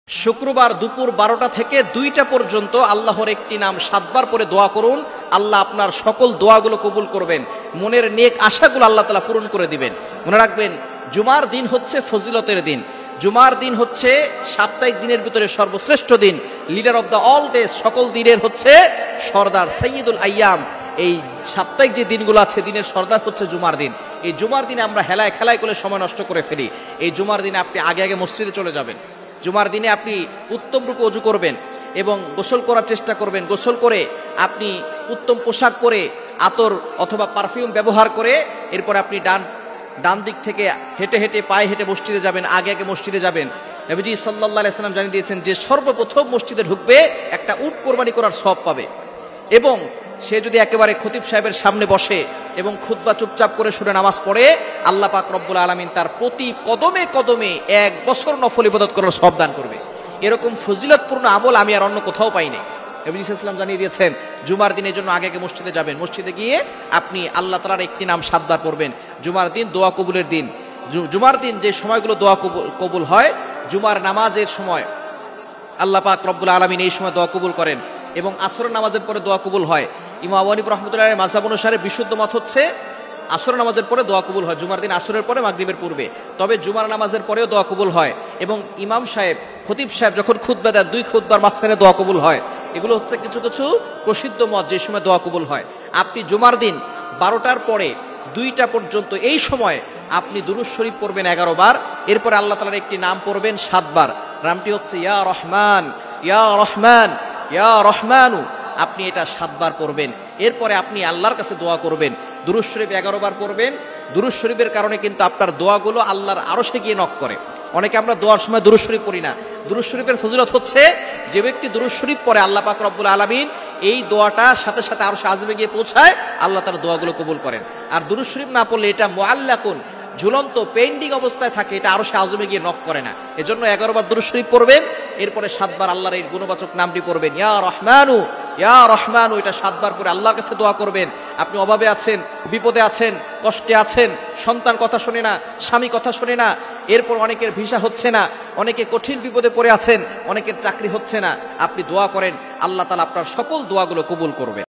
শুক্রবার দুপুর 12টা থেকে 2টা পর্যন্ত আল্লাহর একটি নাম 7 বার পরে দোয়া করুন। আল্লাহ আপনার সকল দোয়াগুলো কবুল করবেন, মনের নেক আশাগুলো আল্লাহ তাআলা পূরণ করে দিবেন। মনে রাখবেন, জুমার দিন হচ্ছে ফজিলতের দিন। জুমার দিন হচ্ছে সাপ্তাহিক দিনের ভিতরে সর্বশ্রেষ্ঠ দিন, leader of the all days, সকল দিনের হচ্ছে সর্দার, সৈয়দুল আইয়াম। এই সাপ্তাহিক যে দিনগুলো আছে, দিনের সর্দার হচ্ছে জুমার দিন। এই জুমার দিনে আমরা হেলায় খেলায় করে সময় নষ্ট করে ফেলি। এই জুমার দিনে আপনি আগে আগে মসজিদে চলে যাবেন। জুমার দিনে আপনি উত্তম রূপে ওযু করবেন এবং গোসল করার চেষ্টা করবেন। গোসল করে আপনি উত্তম পোশাক পরে, আতর অথবা পারফিউম ব্যবহার করে, এরপর আপনি ডান দিক থেকে হেঁটে হেঁটে পায়ে হেঁটে মসজিদে যাবেন। আগে আগে মসজিদে যাবেন। নবীজি সাল্লাল্লাহু আলাইহি সাল্লাম জানিয়ে দিয়েছেন যে সর্বপ্রথম মসজিদে ঢুকবে একটা উট কোরবানি করার সওয়াব পাবে। এবং সে যদি একেবারে খতিব সাহেবের সামনে বসে এবং খুতবা চুপচাপ করে শুনে নামাজ পড়ে, আল্লাহ পাক রব্বুল আলামিন তার প্রতি কদমে কদমে 1 বছর নফল ইবাদত করার সওয়াব দান করবে। এরকম ফজিলতপূর্ণ আমল আমি আর অন্য কোথাও পাই নাই। নবী সাল্লাল্লাহু আলাইহি ওয়াসাল্লাম জানিয়ে দিয়েছেন জুমার দিনের জন্য আগে আগে মসজিদে যাবেন। মসজিদে গিয়ে আপনি আল্লাহ তাআলার একটি নাম 7 বার পড়বেন। জুমার দিন দোয়া কবুলের দিন। জুমার দিন যে সময়গুলো দোয়া কবুল হয়, জুমার নামাজের সময় আল্লাহ পাক রব্বুল আলামিন এই সময় দোয়া কবুল করেন এবং আসরের নামাজের পরে দোয়া কবুল হয়। ইমাম আবু হানিফা রাহমাতুল্লাহি আলাইহি মাযহাব অনুসারে বিশুদ্ধ মত হচ্ছে আসরের নামাজের পরে দোয়া কবুল হয়, জুমার দিন আসরের পরে মাগরিবের পূর্বে। তবে জুমার নামাজের পরেও দোয়া কবুল হয় এবং ইমাম সাহেব, খতিব সাহেব যখন খুতবা দেয় 2 খুতবার মাঝখানে দোয়া কবুল হয়। এগুলো হচ্ছে কিছু কিছু প্রসিদ্ধ মত যে সময় দোয়া কবুল হয়। আপনি জুমার দিন 12টার পরে 2টা পর্যন্ত এই সময় আপনি দুরূদ শরীফ পড়বেন 11 বার। এরপরে আল্লাহ তাআলার একটি নাম পড়বেন 7 বার। নামটি হচ্ছে ইয়া রহমান, ইয়া রহমান, ইয়া রহমানু। আপনি এটা 7 বার পড়বেন। এরপরে আপনি আল্লাহর কাছে দোয়া করবেন। দুরূদ শরীফ 11 বার পড়বেন। দুরূদ শরীফের কারণে কিন্তু আপনার দোয়াগুলো আল্লাহর আরশে গিয়ে নক করে। অনেকে আমরা দোয়ার সময় দুরূদ শরীফ পড়ি না। দুরূদ শরীফের ফজিলত হচ্ছে যে ব্যক্তি দুরূদ শরীফ পড়ে, আল্লাহ পাক রব্বুল আলামিন এই দোয়াটা সাথে সাথে আরশে আযমে গিয়ে পৌঁছায়, আল্লাহ তার দোয়াগুলো কবুল করেন। আর দুরূদ শরীফ না পড়লে এটা মুআল্লাকুন, ঝুলন্ত পেন্ডিং অবস্থায় থাকে, এটা আরশে আযমে গিয়ে নক করে না। এজন্য 11 বার দুরূদ শরীফ পড়বেন। এরপরে 7 বার আল্লাহর এই গুণবাচক নামটি পড়বেন, ইয়া রহমানু, ইয়া রহমানু। এটা 7 বার করে আল্লাহর কাছে দোয়া করবেন। আপনি অভাবে আছেন, বিপদে আছেন, কষ্টে আছেন, সন্তান কথা শোনে না, স্বামী কথা শোনে না, এরপর অনেকের ভিসা হচ্ছে না, অনেকে কঠিন বিপদে পড়ে আছেন, অনেকের চাকরি হচ্ছে না। আপনি দোয়া করেন, আল্লাহ তাআলা আপনার সকল দোয়াগুলো কবুল করবেন।